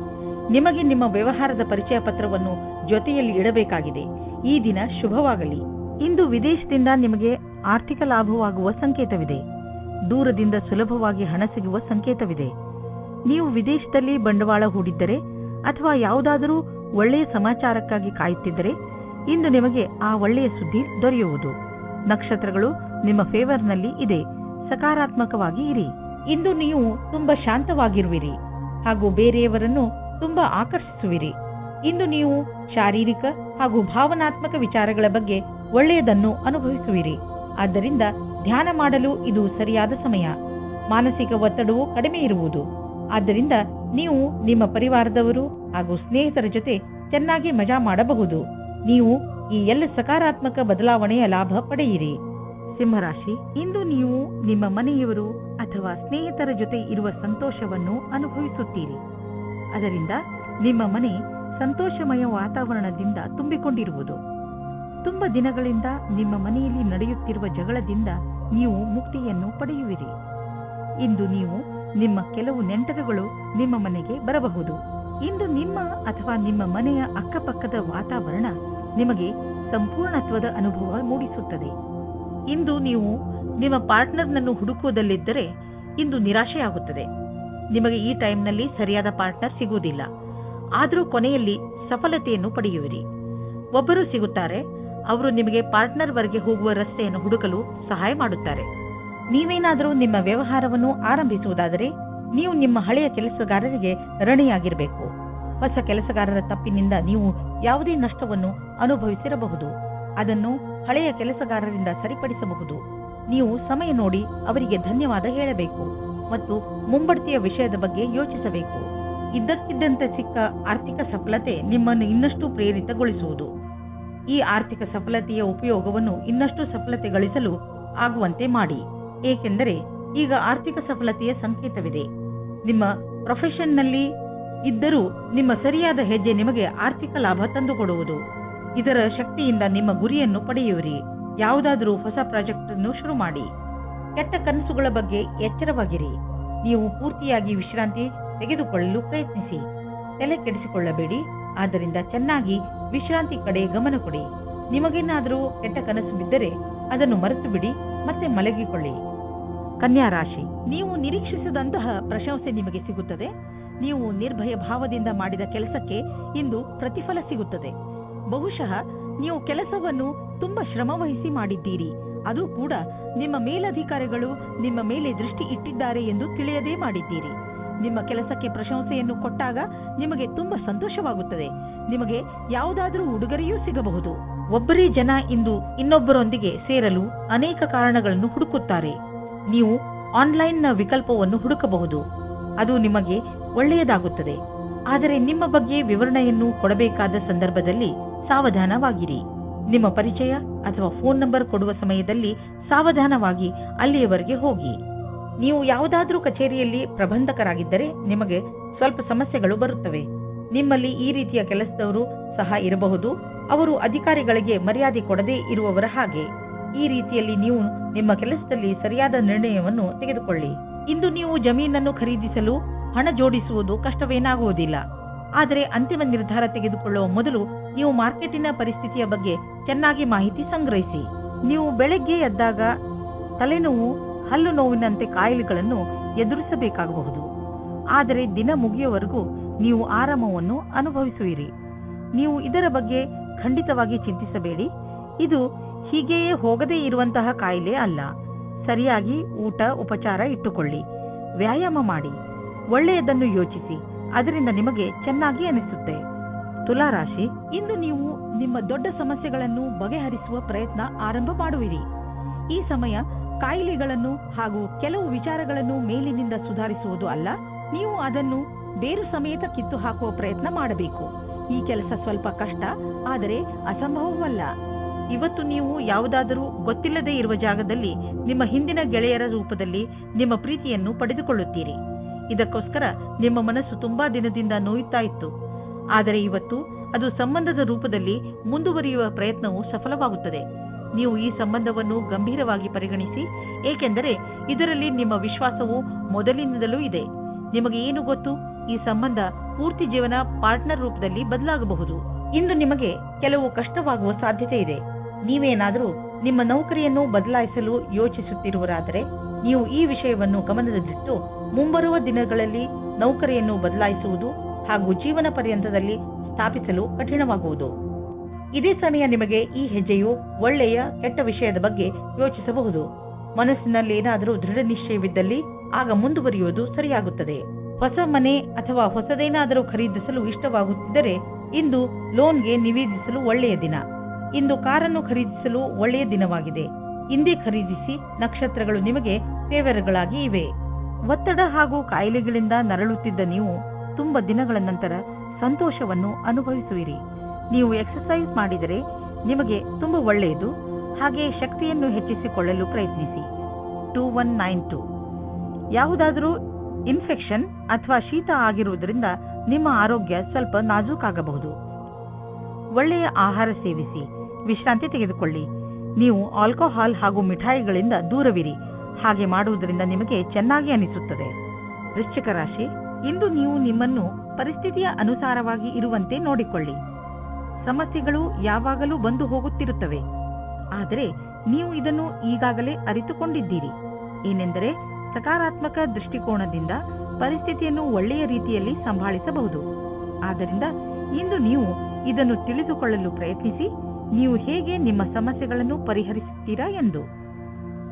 ನಿಮಗೆ ನಿಮ್ಮ ವ್ಯವಹಾರದ ಪರಿಚಯ ಪತ್ರವನ್ನು ಜೊತೆಯಲ್ಲಿ ಇಡಬೇಕಾಗಿದೆ. ಈ ದಿನ ಶುಭವಾಗಲಿ. ಇಂದು ವಿದೇಶದಿಂದ ನಿಮಗೆ ಆರ್ಥಿಕ ಲಾಭವಾಗುವ ಸಂಕೇತವಿದೆ. ದೂರದಿಂದ ಸುಲಭವಾಗಿ ಹಣ ಸಿಗುವ ಸಂಕೇತವಿದೆ. ನೀವು ವಿದೇಶದಲ್ಲಿ ಬಂಡವಾಳ ಹೂಡಿದ್ದರೆ ಅಥವಾ ಯಾವುದಾದರೂ ಒಳ್ಳೆಯ ಸಮಾಚಾರಕ್ಕಾಗಿ ಕಾಯುತ್ತಿದ್ದರೆ ಇಂದು ನಿಮಗೆ ಆ ಒಳ್ಳೆಯ ಸುದ್ದಿ ದೊರೆಯುವುದು. ನಕ್ಷತ್ರಗಳು ನಿಮ್ಮ ಫೇವರ್ನಲ್ಲಿ ಇದೆ. ಸಕಾರಾತ್ಮಕವಾಗಿ ಇರಿ. ಇಂದು ನೀವು ತುಂಬಾ ಶಾಂತವಾಗಿರುವಿರಿ ಹಾಗೂ ಬೇರೆಯವರನ್ನು ತುಂಬಾ ಆಕರ್ಷಿಸುವಿರಿ. ಇಂದು ನೀವು ಶಾರೀರಿಕ ಹಾಗೂ ಭಾವನಾತ್ಮಕ ವಿಚಾರಗಳ ಬಗ್ಗೆ ಒಳ್ಳೆಯದನ್ನು ಅನುಭವಿಸುವಿರಿ. ಆದ್ದರಿಂದ ಧ್ಯಾನ ಮಾಡಲು ಇದು ಸರಿಯಾದ ಸಮಯ. ಮಾನಸಿಕ ಒತ್ತಡವು ಕಡಿಮೆ ಇರುವುದು. ಆದ್ದರಿಂದ ನೀವು ನಿಮ್ಮ ಪರಿವಾರದವರು ಹಾಗೂ ಸ್ನೇಹಿತರ ಜೊತೆ ಚೆನ್ನಾಗಿ ಮಜಾ ಮಾಡಬಹುದು. ನೀವು ಈ ಎಲ್ಲ ಸಕಾರಾತ್ಮಕ ಬದಲಾವಣೆಯ ಲಾಭ ಪಡೆಯಿರಿ. ಸಿಂಹರಾಶಿ, ಇಂದು ನೀವು ನಿಮ್ಮ ಮನೆಯವರು ಅಥವಾ ಸ್ನೇಹಿತರ ಜೊತೆ ಇರುವ ಸಂತೋಷವನ್ನು ಅನುಭವಿಸುತ್ತೀರಿ. ಅದರಿಂದ ನಿಮ್ಮ ಮನೆ ಸಂತೋಷಮಯ ವಾತಾವರಣದಿಂದ ತುಂಬಿಕೊಂಡಿರುವುದು. ತುಂಬಾ ದಿನಗಳಿಂದ ನಿಮ್ಮ ಮನೆಯಲ್ಲಿ ನಡೆಯುತ್ತಿರುವ ಜಗಳದಿಂದ ನೀವು ಮುಕ್ತಿಯನ್ನು ಪಡೆಯುವಿರಿ. ಇಂದು ನೀವು ನಿಮ್ಮ ಕೆಲವು ನೆಂಟರುಗಳು ನಿಮ್ಮ ಮನೆಗೆ ಬರಬಹುದು. ಇಂದು ನಿಮ್ಮ ಅಥವಾ ನಿಮ್ಮ ಮನೆಯ ಅಕ್ಕಪಕ್ಕದ ವಾತಾವರಣ ನಿಮಗೆ ಸಂಪೂರ್ಣತ್ವದ ಅನುಭವ ಮೂಡಿಸುತ್ತದೆ. ಇಂದು ನೀವು ನಿಮ್ಮ ಪಾರ್ಟ್ನರ್ನನ್ನು ಹುಡುಕುವುದಲ್ಲಿದ್ದರೆ ಇಂದು ನಿರಾಶೆಯಾಗುತ್ತದೆ. ನಿಮಗೆ ಈ ಟೈಮ್ನಲ್ಲಿ ಸರಿಯಾದ ಪಾರ್ಟ್ನರ್ ಸಿಗುವುದಿಲ್ಲ. ಆದರೂ ಕೊನೆಯಲ್ಲಿ ಸಫಲತೆಯನ್ನು ಪಡೆಯುವಿರಿ. ಒಬ್ಬರು ಸಿಗುತ್ತಾರೆ. ಅವರು ನಿಮಗೆ ಪಾರ್ಟ್ನರ್ ವರೆಗೆ ಹೋಗುವ ರಸ್ತೆಯನ್ನು ಹುಡುಕಲು ಸಹಾಯ ಮಾಡುತ್ತಾರೆ. ನೀವೇನಾದರೂ ನಿಮ್ಮ ವ್ಯವಹಾರವನ್ನು ಆರಂಭಿಸುವುದಾದರೆ ನೀವು ನಿಮ್ಮ ಹಳೆಯ ಕೆಲಸಗಾರರಿಗೆ ಋಣಿಯಾಗಿರಬೇಕು. ಹೊಸ ಕೆಲಸಗಾರರ ತಪ್ಪಿನಿಂದ ನೀವು ಯಾವುದೇ ನಷ್ಟವನ್ನು ಅನುಭವಿಸಿರಬಹುದು. ಅದನ್ನು ಹಳೆಯ ಕೆಲಸಗಾರರಿಂದ ಸರಿಪಡಿಸಬಹುದು. ನೀವು ಸಮಯ ನೋಡಿ ಅವರಿಗೆ ಧನ್ಯವಾದ ಹೇಳಬೇಕು ಮತ್ತು ಮುಂಬಡ್ತಿಯ ವಿಷಯದ ಬಗ್ಗೆ ಯೋಚಿಸಬೇಕು. ಇದ್ದಕ್ಕಿದ್ದಂತೆ ಸಿಕ್ಕ ಆರ್ಥಿಕ ಸಫಲತೆ ನಿಮ್ಮನ್ನು ಇನ್ನಷ್ಟು ಪ್ರೇರಿತಗೊಳಿಸುವುದು. ಈ ಆರ್ಥಿಕ ಸಫಲತೆಯ ಉಪಯೋಗವನ್ನು ಇನ್ನಷ್ಟು ಸಫಲತೆ ಗಳಿಸಲು ಆಗುವಂತೆ ಮಾಡಿ. ಏಕೆಂದರೆ ಈಗ ಆರ್ಥಿಕ ಸಫಲತೆಯ ಸಂಕೇತವಿದೆ. ನಿಮ್ಮ ಪ್ರೊಫೆಷನ್ನಲ್ಲಿ ಇದ್ದರೂ ನಿಮ್ಮ ಸರಿಯಾದ ಹೆಜ್ಜೆ ನಿಮಗೆ ಆರ್ಥಿಕ ಲಾಭ ತಂದುಕೊಡುವುದು. ಇದರ ಶಕ್ತಿಯಿಂದ ನಿಮ್ಮ ಗುರಿಯನ್ನು ಪಡೆಯುವಿರಿ. ಯಾವುದಾದರೂ ಹೊಸ ಪ್ರಾಜೆಕ್ಟ್ ಅನ್ನು ಶುರು ಮಾಡಿ. ಕೆಟ್ಟ ಕನಸುಗಳ ಬಗ್ಗೆ ಎಚ್ಚರವಾಗಿರಿ. ನೀವು ಪೂರ್ತಿಯಾಗಿ ವಿಶ್ರಾಂತಿ ತೆಗೆದುಕೊಳ್ಳಲು ಪ್ರಯತ್ನಿಸಿ. ತಲೆ ಕೆಡಿಸಿಕೊಳ್ಳಬೇಡಿ. ಆದ್ದರಿಂದ ಚೆನ್ನಾಗಿ ವಿಶ್ರಾಂತಿ ಕಡೆ ಗಮನ ಕೊಡಿ. ನಿಮಗೇನಾದರೂ ಕೆಟ್ಟ ಕನಸು ಬಿದ್ದರೆ ಅದನ್ನು ಮರೆತು ಬಿಡಿ ಮತ್ತೆ ಮಲಗಿಕೊಳ್ಳಿ. ಕನ್ಯಾ ರಾಶಿ, ನೀವು ನಿರೀಕ್ಷಿಸದಂತಹ ಪ್ರಶಂಸೆ ನಿಮಗೆ ಸಿಗುತ್ತದೆ. ನೀವು ನಿರ್ಭಯ ಭಾವದಿಂದ ಮಾಡಿದ ಕೆಲಸಕ್ಕೆ ಇಂದು ಪ್ರತಿಫಲ ಸಿಗುತ್ತದೆ. ಬಹುಶಃ ನೀವು ಕೆಲಸವನ್ನು ತುಂಬಾ ಶ್ರಮವಹಿಸಿ ಮಾಡಿದ್ದೀರಿ. ಅದು ಕೂಡ ನಿಮ್ಮ ಮೇಲಧಿಕಾರಿಗಳು ನಿಮ್ಮ ಮೇಲೆ ದೃಷ್ಟಿ ಇಟ್ಟಿದ್ದಾರೆ ಎಂದು ತಿಳಿಯದೇ ಮಾಡಿದ್ದೀರಿ. ನಿಮ್ಮ ಕೆಲಸಕ್ಕೆ ಪ್ರಶಂಸೆಯನ್ನು ಕೊಟ್ಟಾಗ ನಿಮಗೆ ತುಂಬಾ ಸಂತೋಷವಾಗುತ್ತದೆ. ನಿಮಗೆ ಯಾವುದಾದರೂ ಉಡುಗೊರೆಯೂ ಸಿಗಬಹುದು. ಒಬ್ಬರೇ ಜನ ಇಂದು ಇನ್ನೊಬ್ಬರೊಂದಿಗೆ ಸೇರಲು ಅನೇಕ ಕಾರಣಗಳನ್ನು ಹುಡುಕುತ್ತಾರೆ. ನೀವು ಆನ್ಲೈನ್ನ ವಿಕಲ್ಪವನ್ನು ಹುಡುಕಬಹುದು. ಅದು ನಿಮಗೆ ಒಳ್ಳೆಯದಾಗುತ್ತದೆ. ಆದರೆ ನಿಮ್ಮ ಬಗ್ಗೆ ವಿವರಣೆಯನ್ನು ಕೊಡಬೇಕಾದ ಸಂದರ್ಭದಲ್ಲಿ ಸಾವಧಾನವಾಗಿರಿ. ನಿಮ್ಮ ಪರಿಚಯ ಅಥವಾ ಫೋನ್ ನಂಬರ್ ಕೊಡುವ ಸಮಯದಲ್ಲಿ ಸಾವಧಾನವಾಗಿ ಅಲ್ಲಿಯವರೆಗೆ ಹೋಗಿ. ನೀವು ಯಾವುದಾದ್ರೂ ಕಚೇರಿಯಲ್ಲಿ ಪ್ರಬಂಧಕರಾಗಿದ್ದರೆ ನಿಮಗೆ ಸ್ವಲ್ಪ ಸಮಸ್ಯೆಗಳು ಬರುತ್ತವೆ. ನಿಮ್ಮಲ್ಲಿ ಈ ರೀತಿಯ ಕೆಲಸದವರು ಸಹ ಇರಬಹುದು. ಅವರು ಅಧಿಕಾರಿಗಳಿಗೆ ಮರ್ಯಾದೆ ಕೊಡದೇ ಇರುವವರ ಹಾಗೆ. ಈ ರೀತಿಯಲ್ಲಿ ನೀವು ನಿಮ್ಮ ಕೆಲಸದಲ್ಲಿ ಸರಿಯಾದ ನಿರ್ಣಯವನ್ನು ತೆಗೆದುಕೊಳ್ಳಿ. ಇಂದು ನೀವು ಜಮೀನನ್ನು ಖರೀದಿಸಲು ಹಣ ಜೋಡಿಸುವುದು ಕಷ್ಟವೇನಾಗುವುದಿಲ್ಲ. ಆದರೆ ಅಂತಿಮ ನಿರ್ಧಾರ ತೆಗೆದುಕೊಳ್ಳುವ ಮೊದಲು ನೀವು ಮಾರ್ಕೆಟಿನ ಪರಿಸ್ಥಿತಿಯ ಬಗ್ಗೆ ಚೆನ್ನಾಗಿ ಮಾಹಿತಿ ಸಂಗ್ರಹಿಸಿ. ನೀವು ಬೆಳಗ್ಗೆ ಎದ್ದಾಗ ತಲೆನೋವು, ಹಲ್ಲು ನೋವಿನಂತೆ ಕಾಯಿಲೆಗಳನ್ನು ಎದುರಿಸಬೇಕಾಗಬಹುದು. ಆದರೆ ದಿನ ಮುಗಿಯುವವರೆಗೂ ನೀವು ಆರಾಮವನ್ನು ಅನುಭವಿಸುವಿರಿ. ನೀವು ಇದರ ಬಗ್ಗೆ ಖಂಡಿತವಾಗಿ ಚಿಂತಿಸಬೇಡಿ. ಇದು ಹೀಗೆಯೇ ಹೋಗದೇ ಇರುವಂತಹ ಕಾಯಿಲೆ ಅಲ್ಲ. ಸರಿಯಾಗಿ ಊಟ ಉಪಚಾರ ಇಟ್ಟುಕೊಳ್ಳಿ, ವ್ಯಾಯಾಮ ಮಾಡಿ, ಒಳ್ಳೆಯದನ್ನು ಯೋಚಿಸಿ, ಅದರಿಂದ ನಿಮಗೆ ಚೆನ್ನಾಗಿ ಅನಿಸುತ್ತೆ. ತುಲಾರಾಶಿ, ಇಂದು ನೀವು ನಿಮ್ಮ ದೊಡ್ಡ ಸಮಸ್ಯೆಗಳನ್ನು ಬಗೆಹರಿಸುವ ಪ್ರಯತ್ನ ಆರಂಭ ಮಾಡುವಿರಿ. ಈ ಸಮಯ ಕಾಯಿಲೆಗಳನ್ನು ಹಾಗೂ ಕೆಲವು ವಿಚಾರಗಳನ್ನು ಮೇಲಿನಿಂದ ಸುಧಾರಿಸುವುದು ಅಲ್ಲ, ನೀವು ಅದನ್ನು ಬೇರು ಸಮೇತ ಕಿತ್ತು ಹಾಕುವ ಪ್ರಯತ್ನ ಮಾಡಬೇಕು. ಈ ಕೆಲಸ ಸ್ವಲ್ಪ ಕಷ್ಟ, ಆದರೆ ಅಸಂಭವವಲ್ಲ. ಇವತ್ತು ನೀವು ಯಾವುದಾದರೂ ಗೊತ್ತಿಲ್ಲದೆ ಇರುವ ಜಾಗದಲ್ಲಿ ನಿಮ್ಮ ಹಿಂದಿನ ಗೆಳೆಯರ ರೂಪದಲ್ಲಿ ನಿಮ್ಮ ಪ್ರೀತಿಯನ್ನು ಪಡೆದುಕೊಳ್ಳುತ್ತೀರಿ. ಇದಕ್ಕೋಸ್ಕರ ನಿಮ್ಮ ಮನಸ್ಸು ತುಂಬಾ ದಿನದಿಂದ ನೋಯುತ್ತಾ ಇತ್ತು. ಆದರೆ ಇವತ್ತು ಅದು ಸಂಬಂಧದ ರೂಪದಲ್ಲಿ ಮುಂದುವರಿಯುವ ಪ್ರಯತ್ನವು ಸಫಲವಾಗುತ್ತದೆ. ನೀವು ಈ ಸಂಬಂಧವನ್ನು ಗಂಭೀರವಾಗಿ ಪರಿಗಣಿಸಿ, ಏಕೆಂದರೆ ಇದರಲ್ಲಿ ನಿಮ್ಮ ವಿಶ್ವಾಸವು ಮೊದಲಿನಿಂದಲೂ ಇದೆ. ನಿಮಗೆ ಏನು ಗೊತ್ತು, ಈ ಸಂಬಂಧ ಪೂರ್ತಿ ಜೀವನ ಪಾರ್ಟ್ನರ್ ರೂಪದಲ್ಲಿ ಬದಲಾಗಬಹುದು. ಇಂದು ನಿಮಗೆ ಕೆಲವು ಕಷ್ಟವಾಗುವ ಸಾಧ್ಯತೆ ಇದೆ. ನೀವೇನಾದರೂ ನಿಮ್ಮ ನೌಕರಿಯನ್ನು ಬದಲಾಯಿಸಲು ಯೋಚಿಸುತ್ತಿರುವರಾದರೆ ನೀವು ಈ ವಿಷಯವನ್ನು ಗಮನದಲ್ಲಿಟ್ಟು ಮುಂಬರುವ ದಿನಗಳಲ್ಲಿ ನೌಕರಿಯನ್ನು ಬದಲಾಯಿಸುವುದು ಹಾಗೂ ಜೀವನ ಪರ್ಯಂತದಲ್ಲಿ ಸ್ಥಾಪಿಸಲು ಕಠಿಣವಾಗುವುದು. ಇದೇ ಸಮಯ ನಿಮಗೆ ಈ ಹೆಜ್ಜೆಯು ಒಳ್ಳೆಯ ಕೆಟ್ಟ ವಿಷಯದ ಬಗ್ಗೆ ಯೋಚಿಸಬಹುದು. ಮನಸ್ಸಿನಲ್ಲಿ ಏನಾದರೂ ದೃಢ ನಿಶ್ಚಯವಿದ್ದಲ್ಲಿ ಆಗ ಮುಂದುವರಿಯುವುದು ಸರಿಯಾಗುತ್ತದೆ. ಹೊಸ ಮನೆ ಅಥವಾ ಹೊಸದೇನಾದರೂ ಖರೀದಿಸಲು ಇಷ್ಟವಾಗುತ್ತಿದ್ದರೆ ಇಂದು ಲೋನ್ಗೆ ನಿವೇದಿಸಲು ಒಳ್ಳೆಯ ದಿನ. ಇಂದು ಕಾರನ್ನು ಖರೀದಿಸಲು ಒಳ್ಳೆಯ ದಿನವಾಗಿದೆ. ಇಂದೇ ಖರೀದಿಸಿ, ನಕ್ಷತ್ರಗಳು ನಿಮಗೆ ಫೇವರ್ಗಳಾಗಿ ಇವೆ. ಒತ್ತಡ ಹಾಗೂ ಕಾಯಿಲೆಗಳಿಂದ ನರಳುತ್ತಿದ್ದ ನೀವು ತುಂಬ ದಿನಗಳ ನಂತರ ಸಂತೋಷವನ್ನು ಅನುಭವಿಸುವಿರಿ. ನೀವು ಎಕ್ಸರ್ಸೈಸ್ ಮಾಡಿದರೆ ನಿಮಗೆ ತುಂಬ ಒಳ್ಳೆಯದು. ಹಾಗೆ ಶಕ್ತಿಯನ್ನು ಹೆಚ್ಚಿಸಿಕೊಳ್ಳಲು ಪ್ರಯತ್ನಿಸಿ. 2192 ಯಾವುದಾದರೂ ಇನ್ಫೆಕ್ಷನ್ ಅಥವಾ ಶೀತ ಆಗಿರುವುದರಿಂದ ನಿಮ್ಮ ಆರೋಗ್ಯ ಸ್ವಲ್ಪ ನಾಜೂಕಾಗಬಹುದು. ಒಳ್ಳೆಯ ಆಹಾರ ಸೇವಿಸಿ, ವಿಶ್ರಾಂತಿ ತೆಗೆದುಕೊಳ್ಳಿ. ನೀವು ಆಲ್ಕೋಹಾಲ್ ಹಾಗೂ ಮಿಠಾಯಿಗಳಿಂದ ದೂರವಿರಿ. ಹಾಗೆ ಮಾಡುವುದರಿಂದ ನಿಮಗೆ ಚೆನ್ನಾಗಿ ಅನಿಸುತ್ತದೆ. ವೃಶ್ಚಿಕ ರಾಶಿ, ಇಂದು ನೀವು ನಿಮ್ಮನ್ನು ಪರಿಸ್ಥಿತಿಯ ಅನುಸಾರವಾಗಿ ಇರುವಂತೆ ನೋಡಿಕೊಳ್ಳಿ. ಸಮಸ್ಯೆಗಳು ಯಾವಾಗಲೂ ಬಂದು ಹೋಗುತ್ತಿರುತ್ತವೆ, ಆದರೆ ನೀವು ಇದನ್ನು ಈಗಾಗಲೇ ಅರಿತುಕೊಂಡಿದ್ದೀರಿ. ಏನೆಂದರೆ ಸಕಾರಾತ್ಮಕ ದೃಷ್ಟಿಕೋನದಿಂದ ಪರಿಸ್ಥಿತಿಯನ್ನು ಒಳ್ಳೆಯ ರೀತಿಯಲ್ಲಿ ಸಂಭಾಳಿಸಬಹುದು. ಆದ್ದರಿಂದ ಇಂದು ನೀವು ಇದನ್ನು ತಿಳಿದುಕೊಳ್ಳಲು ಪ್ರಯತ್ನಿಸಿ, ನೀವು ಹೇಗೆ ನಿಮ್ಮ ಸಮಸ್ಯೆಗಳನ್ನು ಪರಿಹರಿಸುತ್ತೀರಾ ಎಂದು.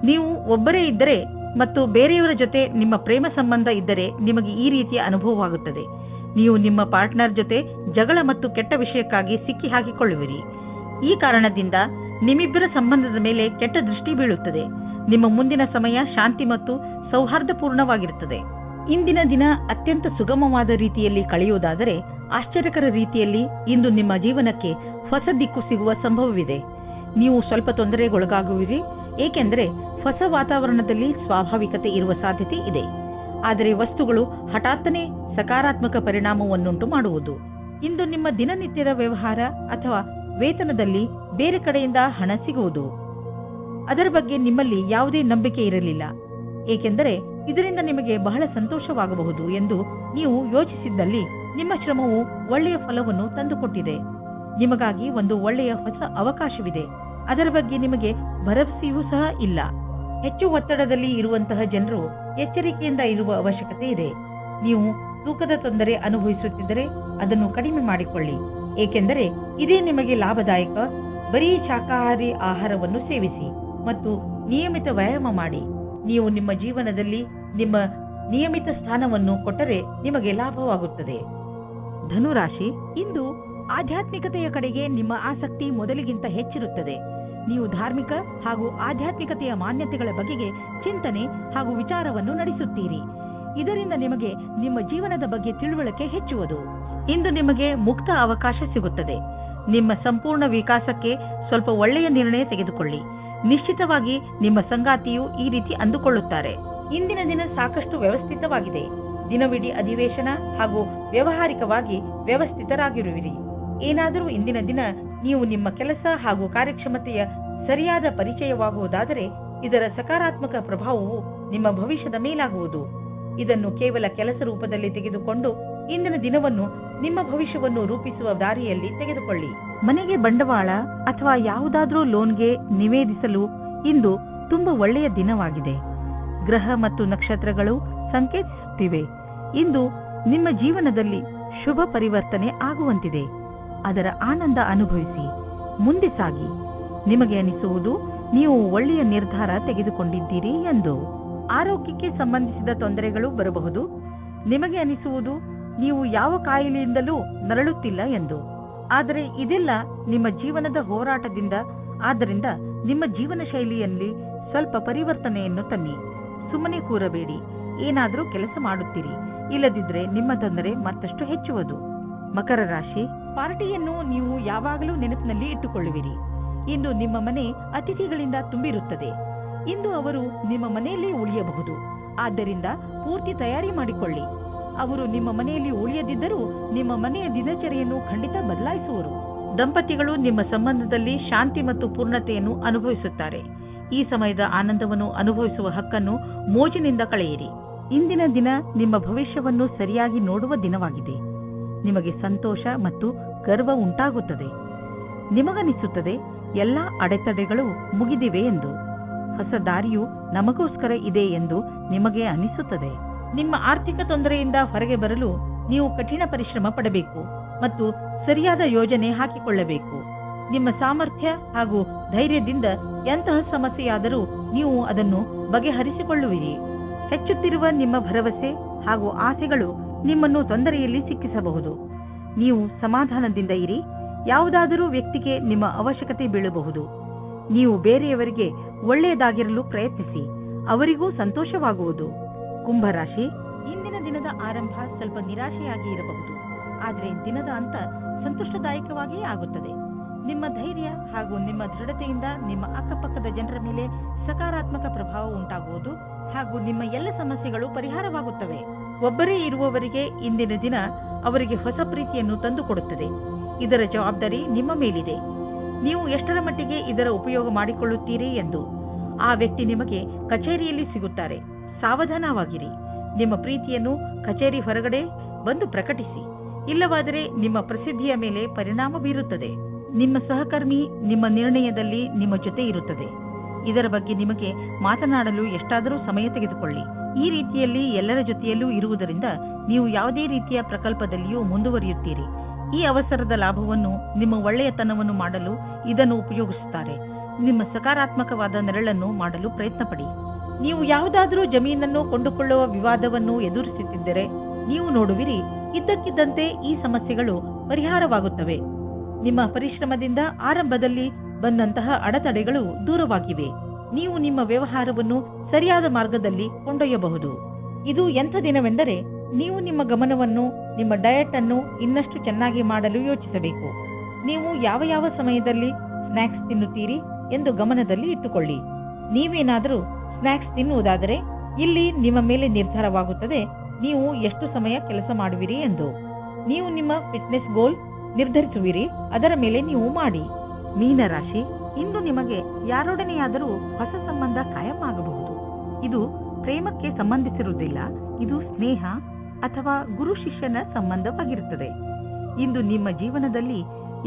ನೀವು ಒಬ್ಬರೇ ಇದ್ದರೆ ಮತ್ತು ಬೇರೆಯವರ ಜೊತೆ ನಿಮ್ಮ ಪ್ರೇಮ ಸಂಬಂಧ ಇದ್ದರೆ ನಿಮಗೆ ಈ ರೀತಿಯ ಅನುಭವವಾಗುತ್ತದೆ. ನೀವು ನಿಮ್ಮ ಪಾರ್ಟ್ನರ್ ಜೊತೆ ಜಗಳ ಮತ್ತು ಕೆಟ್ಟ ವಿಷಯಕ್ಕಾಗಿ ಸಿಕ್ಕಿ ಹಾಕಿಕೊಳ್ಳುವಿರಿ. ಈ ಕಾರಣದಿಂದ ನಿಮ್ಮಿಬ್ಬರ ಸಂಬಂಧದ ಮೇಲೆ ಕೆಟ್ಟ ದೃಷ್ಟಿ ಬೀಳುತ್ತದೆ. ನಿಮ್ಮ ಮುಂದಿನ ಸಮಯ ಶಾಂತಿ ಮತ್ತು ಸೌಹಾರ್ದಪೂರ್ಣವಾಗಿರುತ್ತದೆ. ಇಂದಿನ ದಿನ ಅತ್ಯಂತ ಸುಗಮವಾದ ರೀತಿಯಲ್ಲಿ ಕಳೆಯುವುದಾದರೆ ಆಶ್ಚರ್ಯಕರ ರೀತಿಯಲ್ಲಿ ಇಂದು ನಿಮ್ಮ ಜೀವನಕ್ಕೆ ಹೊಸ ದಿಕ್ಕು ಸಿಗುವ ಸಂಭವವಿದೆ. ನೀವು ಸ್ವಲ್ಪ ತೊಂದರೆಗೊಳಗಾಗುವಿರಿ, ಏಕೆಂದರೆ ಹೊಸ ವಾತಾವರಣದಲ್ಲಿ ಸ್ವಾಭಾವಿಕತೆ ಇರುವ ಸಾಧ್ಯತೆ ಇದೆ. ಆದರೆ ವಸ್ತುಗಳು ಹಠಾತ್ತನೆ ಸಕಾರಾತ್ಮಕ ಪರಿಣಾಮವನ್ನುಂಟು ಮಾಡುವುದು. ಇಂದು ನಿಮ್ಮ ದಿನನಿತ್ಯದ ವ್ಯವಹಾರ ಅಥವಾ ವೇತನದಲ್ಲಿ ಬೇರೆ ಕಡೆಯಿಂದ ಹಣ ಸಿಗುವುದು. ಅದರ ಬಗ್ಗೆ ನಿಮ್ಮಲ್ಲಿ ಯಾವುದೇ ನಂಬಿಕೆ ಇರಲಿಲ್ಲ, ಏಕೆಂದರೆ ಇದರಿಂದ ನಿಮಗೆ ಬಹಳ ಸಂತೋಷವಾಗಬಹುದು ಎಂದು ನೀವು ಯೋಚಿಸಿದ್ದಲ್ಲಿ ನಿಮ್ಮ ಶ್ರಮವು ಒಳ್ಳೆಯ ಫಲವನ್ನು ತಂದುಕೊಟ್ಟಿದೆ. ನಿಮಗಾಗಿ ಒಂದು ಒಳ್ಳೆಯ ಹೊಸ ಅವಕಾಶವಿದೆ. ಅದರ ಬಗ್ಗೆ ನಿಮಗೆ ಭರವಸೆಯೂ ಸಹ ಇಲ್ಲ. ಹೆಚ್ಚು ಒತ್ತಡದಲ್ಲಿ ಇರುವಂತಹ ಜನರು ಎಚ್ಚರಿಕೆಯಿಂದ ಇರುವ ಅವಶ್ಯಕತೆ ಇದೆ. ನೀವು ತೂಕದ ತೊಂದರೆ ಅನುಭವಿಸುತ್ತಿದ್ದರೆ ಅದನ್ನು ಕಡಿಮೆ ಮಾಡಿಕೊಳ್ಳಿ, ಏಕೆಂದರೆ ಇದೇ ನಿಮಗೆ ಲಾಭದಾಯಕ. ಬರೀ ಶಾಕಾಹಾರಿ ಆಹಾರವನ್ನು ಸೇವಿಸಿ ಮತ್ತು ನಿಯಮಿತ ವ್ಯಾಯಾಮ ಮಾಡಿ. ನೀವು ನಿಮ್ಮ ಜೀವನದಲ್ಲಿ ನಿಮ್ಮ ನಿಯಮಿತ ಸ್ಥಾನವನ್ನು ಕೊಟ್ಟರೆ ನಿಮಗೆ ಲಾಭವಾಗುತ್ತದೆ. ಧನುರಾಶಿ, ಇಂದು ಆಧ್ಯಾತ್ಮಿಕತೆಯ ಕಡೆಗೆ ನಿಮ್ಮ ಆಸಕ್ತಿ ಮೊದಲಿಗಿಂತ ಹೆಚ್ಚಿರುತ್ತದೆ. ನೀವು ಧಾರ್ಮಿಕ ಹಾಗೂ ಆಧ್ಯಾತ್ಮಿಕತೆಯ ಮಾನ್ಯತೆಗಳ ಬಗೆಗೆ ಚಿಂತನೆ ಹಾಗೂ ವಿಚಾರವನ್ನು ನಡೆಸುತ್ತೀರಿ. ಇದರಿಂದ ನಿಮಗೆ ನಿಮ್ಮ ಜೀವನದ ಬಗ್ಗೆ ತಿಳುವಳಿಕೆ ಹೆಚ್ಚುವುದು. ಇಂದು ನಿಮಗೆ ಮುಕ್ತ ಅವಕಾಶ ಸಿಗುತ್ತದೆ. ನಿಮ್ಮ ಸಂಪೂರ್ಣ ವಿಕಾಸಕ್ಕೆ ಸ್ವಲ್ಪ ಒಳ್ಳೆಯ ನಿರ್ಣಯ ತೆಗೆದುಕೊಳ್ಳಿ. ನಿಶ್ಚಿತವಾಗಿ ನಿಮ್ಮ ಸಂಗಾತಿಯು ಈ ರೀತಿ ಅಂದುಕೊಳ್ಳುತ್ತಾರೆ. ಇಂದಿನ ದಿನ ಸಾಕಷ್ಟು ವ್ಯವಸ್ಥಿತವಾಗಿದೆ. ದಿನವಿಡೀ ಅಧಿವೇಶನ ಹಾಗೂ ವ್ಯವಹಾರಿಕವಾಗಿ ವ್ಯವಸ್ಥಿತರಾಗಿರುವಿರಿ. ಏನಾದರೂ ಇಂದಿನ ದಿನ ನೀವು ನಿಮ್ಮ ಕೆಲಸ ಹಾಗೂ ಕಾರ್ಯಕ್ಷಮತೆಯ ಸರಿಯಾದ ಪರಿಚಯವಾಗುವುದಾದರೆ ಇದರ ಸಕಾರಾತ್ಮಕ ಪ್ರಭಾವವು ನಿಮ್ಮ ಭವಿಷ್ಯದ ಮೇಲಾಗುವುದು. ಇದನ್ನು ಕೇವಲ ಕೆಲಸ ರೂಪದಲ್ಲಿ ತೆಗೆದುಕೊಂಡು ಇಂದಿನ ದಿನವನ್ನು ನಿಮ್ಮ ಭವಿಷ್ಯವನ್ನು ರೂಪಿಸುವ ದಾರಿಯಲ್ಲಿ ತೆಗೆದುಕೊಳ್ಳಿ. ಮನೆಗೆ ಬಂಡವಾಳ ಅಥವಾ ಯಾವುದಾದ್ರೂ ಲೋನ್ಗೆ ನಿವೇದಿಸಲು ಇಂದು ತುಂಬಾ ಒಳ್ಳೆಯ ದಿನವಾಗಿದೆ. ಗ್ರಹ ಮತ್ತು ನಕ್ಷತ್ರಗಳು ಸಂಕೇತಿಸುತ್ತಿವೆ. ಇಂದು ನಿಮ್ಮ ಜೀವನದಲ್ಲಿ ಶುಭ ಪರಿವರ್ತನೆ ಆಗುವಂತಿದೆ. ಅದರ ಆನಂದ ಅನುಭವಿಸಿ ಮುಂದೆ ಸಾಗಿ. ನಿಮಗೆ ಅನಿಸುವುದು ನೀವು ಒಳ್ಳೆಯ ನಿರ್ಧಾರ ತೆಗೆದುಕೊಂಡಿದ್ದೀರಿ ಎಂದು. ಆರೋಗ್ಯಕ್ಕೆ ಸಂಬಂಧಿಸಿದ ತೊಂದರೆಗಳು ಬರಬಹುದು. ನಿಮಗೆ ಅನಿಸುವುದು ನೀವು ಯಾವ ಕಾಯಿಲೆಯಿಂದಲೂ ನರಳುತ್ತಿಲ್ಲ ಎಂದು. ಆದರೆ ಇದೆಲ್ಲ ನಿಮ್ಮ ಜೀವನದ ಹೋರಾಟದಿಂದ. ಆದ್ದರಿಂದ ನಿಮ್ಮ ಜೀವನ ಶೈಲಿಯಲ್ಲಿ ಸ್ವಲ್ಪ ಪರಿವರ್ತನೆಯನ್ನು ತನ್ನಿ. ಸುಮ್ಮನೆ ಕೂರಬೇಡಿ, ಏನಾದರೂ ಕೆಲಸ ಮಾಡುತ್ತೀರಿ. ಇಲ್ಲದಿದ್ದರೆ ನಿಮ್ಮ ತೊಂದರೆ ಮತ್ತಷ್ಟು ಹೆಚ್ಚುವುದು. ಮಕರ ರಾಶಿ, ಪಾರ್ಟಿಯನ್ನು ನೀವು ಯಾವಾಗಲೂ ನೆನಪಿನಲ್ಲಿ ಇಟ್ಟುಕೊಳ್ಳುವಿರಿ. ಇಂದು ನಿಮ್ಮ ಮನೆ ಅತಿಥಿಗಳಿಂದ ತುಂಬಿರುತ್ತದೆ. ಇಂದು ಅವರು ನಿಮ್ಮ ಮನೆಯಲ್ಲೇ ಉಳಿಯಬಹುದು. ಆದ್ದರಿಂದ ಪೂರ್ತಿ ತಯಾರಿ ಮಾಡಿಕೊಳ್ಳಿ. ಅವರು ನಿಮ್ಮ ಮನೆಯಲ್ಲಿ ಉಳಿಯದಿದ್ದರೂ ನಿಮ್ಮ ಮನೆಯ ದಿನಚರಿಯನ್ನು ಖಂಡಿತ ಬದಲಾಯಿಸುವರು. ದಂಪತಿಗಳು ನಿಮ್ಮ ಸಂಬಂಧದಲ್ಲಿ ಶಾಂತಿ ಮತ್ತು ಪೂರ್ಣತೆಯನ್ನು ಅನುಭವಿಸುತ್ತಾರೆ. ಈ ಸಮಯದ ಆನಂದವನ್ನು ಅನುಭವಿಸುವ ಹಕ್ಕನ್ನು ಮೋಜಿನಿಂದ ಕಳೆಯಿರಿ. ಇಂದಿನ ದಿನ ನಿಮ್ಮ ಭವಿಷ್ಯವನ್ನು ಸರಿಯಾಗಿ ನೋಡುವ ದಿನವಾಗಿದೆ. ನಿಮಗೆ ಸಂತೋಷ ಮತ್ತು ಗರ್ವ ಉಂಟಾಗುತ್ತದೆ. ನಿಮಗನಿಸುತ್ತದೆ ಎಲ್ಲ ಅಡೆತಡೆಗಳು ಮುಗಿದಿವೆ ಎಂದು. ಹೊಸ ದಾರಿಯು ನಮಗೋಸ್ಕರ ಇದೆ ಎಂದು ನಿಮಗೆ ಅನಿಸುತ್ತದೆ. ನಿಮ್ಮ ಆರ್ಥಿಕ ತೊಂದರೆಯಿಂದ ಹೊರಗೆ ಬರಲು ನೀವು ಕಠಿಣ ಪರಿಶ್ರಮ ಪಡಬೇಕು ಮತ್ತು ಸರಿಯಾದ ಯೋಜನೆ ಹಾಕಿಕೊಳ್ಳಬೇಕು. ನಿಮ್ಮ ಸಾಮರ್ಥ್ಯ ಹಾಗೂ ಧೈರ್ಯದಿಂದ ಎಂತಹ ಸಮಸ್ಯೆಯಾದರೂ ನೀವು ಅದನ್ನು ಬಗೆಹರಿಸಿಕೊಳ್ಳುವಿರಿ. ಹೆಚ್ಚುತ್ತಿರುವ ನಿಮ್ಮ ಭರವಸೆ ಹಾಗೂ ಆಸೆಗಳು ನಿಮ್ಮನ್ನು ತೊಂದರೆಯಲ್ಲಿ ಸಿಕ್ಕಿಸಬಹುದು. ನೀವು ಸಮಾಧಾನದಿಂದ ಇರಿ. ಯಾವುದಾದರೂ ವ್ಯಕ್ತಿಗೆ ನಿಮ್ಮ ಅವಶ್ಯಕತೆ ಬೀಳಬಹುದು. ನೀವು ಬೇರೆಯವರಿಗೆ ಒಳ್ಳೆಯದಾಗಿರಲು ಪ್ರಯತ್ನಿಸಿ. ಅವರಿಗೂ ಸಂತೋಷವಾಗುವುದು. ಕುಂಭರಾಶಿ, ಇಂದಿನ ದಿನದ ಆರಂಭ ಸ್ವಲ್ಪ ನಿರಾಶೆಯಾಗಿ ಇರಬಹುದು. ಆದರೆ ದಿನದ ಅಂತ ಸಂತೋಷದಾಯಕವಾಗಿಯೇ ಆಗುತ್ತದೆ. ನಿಮ್ಮ ಧೈರ್ಯ ಹಾಗೂ ನಿಮ್ಮ ದೃಢತೆಯಿಂದ ನಿಮ್ಮ ಅಕ್ಕಪಕ್ಕದ ಜನರ ಮೇಲೆ ಸಕಾರಾತ್ಮಕ ಪ್ರಭಾವ ಉಂಟಾಗುವುದು ಹಾಗೂ ನಿಮ್ಮ ಎಲ್ಲ ಸಮಸ್ಯೆಗಳು ಪರಿಹಾರವಾಗುತ್ತವೆ. ಒಬ್ಬರೇ ಇರುವವರಿಗೆ ಇಂದಿನ ದಿನ ಅವರಿಗೆ ಹೊಸ ಪ್ರೀತಿಯನ್ನು ತಂದುಕೊಡುತ್ತದೆ. ಇದರ ಜವಾಬ್ದಾರಿ ನಿಮ್ಮ ಮೇಲಿದೆ. ನೀವು ಎಷ್ಟರ ಮಟ್ಟಿಗೆ ಇದರ ಉಪಯೋಗ ಮಾಡಿಕೊಳ್ಳುತ್ತೀರಿ ಎಂದು. ಆ ವ್ಯಕ್ತಿ ನಿಮಗೆ ಕಚೇರಿಯಲ್ಲಿ ಸಿಗುತ್ತಾರೆ. ಸಾವಧಾನವಾಗಿರಿ. ನಿಮ್ಮ ಪ್ರೀತಿಯನ್ನು ಕಚೇರಿ ಹೊರಗಡೆ ಬಂದು ಪ್ರಕಟಿಸಿ. ಇಲ್ಲವಾದರೆ ನಿಮ್ಮ ಪ್ರಸಿದ್ಧಿಯ ಮೇಲೆ ಪರಿಣಾಮ ಬೀರುತ್ತದೆ. ನಿಮ್ಮ ಸಹಕರ್ಮಿ ನಿಮ್ಮ ನಿರ್ಣಯದಲ್ಲಿ ನಿಮ್ಮ ಜೊತೆ ಇರುತ್ತದೆ. ಇದರ ಬಗ್ಗೆ ನಿಮಗೆ ಮಾತನಾಡಲು ಎಷ್ಟಾದರೂ ಸಮಯ ತೆಗೆದುಕೊಳ್ಳಿ. ಈ ರೀತಿಯಲ್ಲಿ ಎಲ್ಲರ ಜೊತೆಯಲ್ಲೂ ಇರುವುದರಿಂದ ನೀವು ಯಾವುದೇ ರೀತಿಯ ಪ್ರಕಲ್ಪದಲ್ಲಿಯೂ ಮುಂದುವರಿಯುತ್ತೀರಿ. ಈ ಅವಸರದ ಲಾಭವನ್ನು ನಿಮ್ಮ ಒಳ್ಳೆಯತನವನ್ನು ಮಾಡಲು ಇದನ್ನು ಉಪಯೋಗಿಸುತ್ತಾರೆ. ನಿಮ್ಮ ಸಕಾರಾತ್ಮಕವಾದ ನೆರಳನ್ನು ಮಾಡಲು ಪ್ರಯತ್ನಪಡಿ. ನೀವು ಯಾವುದಾದರೂ ಜಮೀನನ್ನು ಕೊಂಡುಕೊಳ್ಳುವ ವಿವಾದವನ್ನು ಎದುರಿಸುತ್ತಿದ್ದರೆ ನೀವು ನೋಡುವಿರಿ, ಇದ್ದಕ್ಕಿದ್ದಂತೆ ಈ ಸಮಸ್ಯೆಗಳು ಪರಿಹಾರವಾಗುತ್ತವೆ. ನಿಮ್ಮ ಪರಿಶ್ರಮದಿಂದ ಆರಂಭದಲ್ಲಿ ಬಂದಂತಹ ಅಡೆತಡೆಗಳು ದೂರವಾಗಿವೆ. ನೀವು ನಿಮ್ಮ ವ್ಯವಹಾರವನ್ನು ಸರಿಯಾದ ಮಾರ್ಗದಲ್ಲಿ ಕೊಂಡೊಯ್ಯಬಹುದು. ಇದು ಎಂಥ ದಿನವೆಂದರೆ ನೀವು ನಿಮ್ಮ ಗಮನವನ್ನು ನಿಮ್ಮ ಡಯಟ್ ಅನ್ನು ಇನ್ನಷ್ಟು ಚೆನ್ನಾಗಿ ಮಾಡಲು ಯೋಚಿಸಬೇಕು. ನೀವು ಯಾವ ಸಮಯದಲ್ಲಿ ಸ್ನ್ಯಾಕ್ಸ್ ತಿನ್ನುತ್ತೀರಿ ಎಂದು ಗಮನದಲ್ಲಿ ಇಟ್ಟುಕೊಳ್ಳಿ. ನೀವೇನಾದರೂ ಸ್ನ್ಯಾಕ್ಸ್ ತಿನ್ನುವುದಾದರೆ ಇಲ್ಲಿ ನಿಮ್ಮ ಮೇಲೆ ನಿರ್ಧಾರವಾಗುತ್ತದೆ ನೀವು ಎಷ್ಟು ಸಮಯ ಕೆಲಸ ಮಾಡುವಿರಿ ಎಂದು. ನೀವು ನಿಮ್ಮ ಫಿಟ್ನೆಸ್ ಗೋಲ್ ನಿರ್ಧರಿಸುವಿರಿ, ಅದರ ಮೇಲೆ ನೀವು ಮಾಡಿ. ಮೀನರಾಶಿ, ಇಂದು ನಿಮಗೆ ಯಾರೊಡನೆಯಾದರೂ ಹೊಸ ಸಂಬಂಧ ಕಾಯಂ ಆಗಬಹುದು. ಇದು ಪ್ರೇಮಕ್ಕೆ ಸಂಬಂಧಿಸಿರುವುದಿಲ್ಲ. ಇದು ಸ್ನೇಹ ಅಥವಾ ಗುರು ಶಿಷ್ಯನ ಸಂಬಂಧವಾಗಿರುತ್ತದೆ. ಇಂದು ನಿಮ್ಮ ಜೀವನದಲ್ಲಿ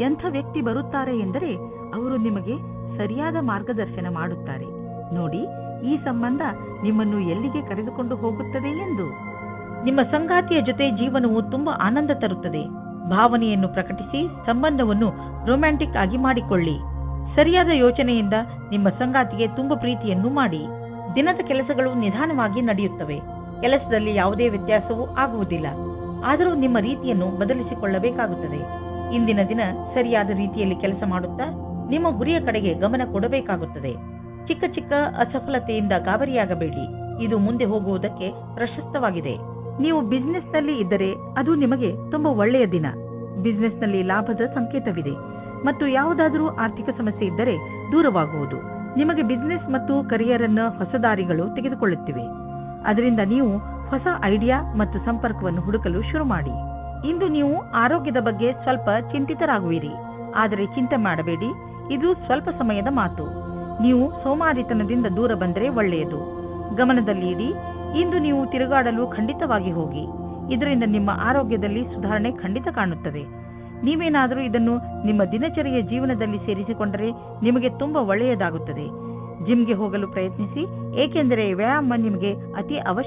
ಎಂಥ ವ್ಯಕ್ತಿ ಬರುತ್ತಾರೆ ಎಂದರೆ ಅವರು ನಿಮಗೆ ಸರಿಯಾದ ಮಾರ್ಗದರ್ಶನ ಮಾಡುತ್ತಾರೆ. ನೋಡಿ, ಈ ಸಂಬಂಧ ನಿಮ್ಮನ್ನು ಎಲ್ಲಿಗೆ ಕರೆದುಕೊಂಡು ಹೋಗುತ್ತದೆ ಎಂದು. ನಿಮ್ಮ ಸಂಗಾತಿಯ ಜೊತೆ ಜೀವನವು ತುಂಬಾ ಆನಂದ ತರುತ್ತದೆ. ಭಾವನೆಯನ್ನು ಪ್ರಕಟಿಸಿ ಸಂಬಂಧವನ್ನು ರೊಮ್ಯಾಂಟಿಕ್ ಆಗಿ ಮಾಡಿಕೊಳ್ಳಿ. ಸರಿಯಾದ ಯೋಚನೆಯಿಂದ ನಿಮ್ಮ ಸಂಗಾತಿಗೆ ತುಂಬ ಪ್ರೀತಿಯನ್ನು ಮಾಡಿ. ದಿನದ ಕೆಲಸಗಳು ನಿಧಾನವಾಗಿ ನಡೆಯುತ್ತವೆ. ಕೆಲಸದಲ್ಲಿ ಯಾವುದೇ ವ್ಯತ್ಯಾಸವೂ ಆಗುವುದಿಲ್ಲ. ಆದರೂ ನಿಮ್ಮ ರೀತಿಯನ್ನು ಬದಲಿಸಿಕೊಳ್ಳಬೇಕಾಗುತ್ತದೆ. ಇಂದಿನ ದಿನ ಸರಿಯಾದ ರೀತಿಯಲ್ಲಿ ಕೆಲಸ ಮಾಡುತ್ತಾ ನಿಮ್ಮ ಗುರಿಯ ಕಡೆಗೆ ಗಮನ ಕೊಡಬೇಕಾಗುತ್ತದೆ. ಚಿಕ್ಕ ಚಿಕ್ಕ ಅಸಫಲತೆಯಿಂದ ಗಾಬರಿಯಾಗಬೇಡಿ. ಇದು ಮುಂದೆ ಹೋಗುವುದಕ್ಕೆ ಪ್ರಶಸ್ತವಾಗಿದೆ. ನೀವು ಬಿಸಿನೆಸ್ನಲ್ಲಿ ಇದ್ದರೆ ಅದು ನಿಮಗೆ ತುಂಬಾ ಒಳ್ಳೆಯ ದಿನ. ಬಿಸಿನೆಸ್ನಲ್ಲಿ ಲಾಭದ ಸಂಕೇತವಿದೆ ಮತ್ತು ಯಾವುದಾದರೂ ಆರ್ಥಿಕ ಸಮಸ್ಯೆ ಇದ್ದರೆ ದೂರವಾಗುವುದು. ನಿಮಗೆ ಬಿಸಿನೆಸ್ ಮತ್ತು ಕರಿಯರ್ ಅನ್ನು ಹೊಸ ದಾರಿಗಳು ತೆಗೆದುಕೊಳ್ಳುತ್ತಿವೆ. ಅದರಿಂದ ನೀವು ಹೊಸ ಐಡಿಯಾ ಮತ್ತು ಸಂಪರ್ಕವನ್ನು ಹುಡುಕಲು ಶುರು ಮಾಡಿ. ಇಂದು ನೀವು ಆರೋಗ್ಯದ ಬಗ್ಗೆ ಸ್ವಲ್ಪ ಚಿಂತಿತರಾಗುವಿರಿ. ಆದರೆ ಚಿಂತೆ ಮಾಡಬೇಡಿ, ಇದು ಸ್ವಲ್ಪ ಸಮಯದ ಮಾತು. ನೀವು ಸೋಮಾರಿತನದಿಂದ ದೂರ ಬಂದರೆ ಒಳ್ಳೆಯದು. ಗಮನದಲ್ಲಿ ಇಡಿ, ಇಂದು ನೀವು ತಿರುಗಾಡಲು ಖಂಡಿತವಾಗಿ ಹೋಗಿ. ಇದರಿಂದ ನಿಮ್ಮ ಆರೋಗ್ಯದಲ್ಲಿ ಸುಧಾರಣೆ ಖಂಡಿತ ಕಾಣುತ್ತದೆ. ನೀವೇನಾದರೂ ಇದನ್ನು ನಿಮ್ಮ ದಿನಚರಿಯ ಜೀವನದಲ್ಲಿ ಸೇರಿಸಿಕೊಂಡರೆ ನಿಮಗೆ ತುಂಬಾ ಒಳ್ಳೆಯದಾಗುತ್ತದೆ. ಜಿಮ್ಗೆ ಹೋಗಲು ಪ್ರಯತ್ನಿಸಿ, ಏಕೆಂದರೆ ವ್ಯಾಯಾಮ ನಿಮಗೆ ಅತಿ ಅವಶ್ಯಕ.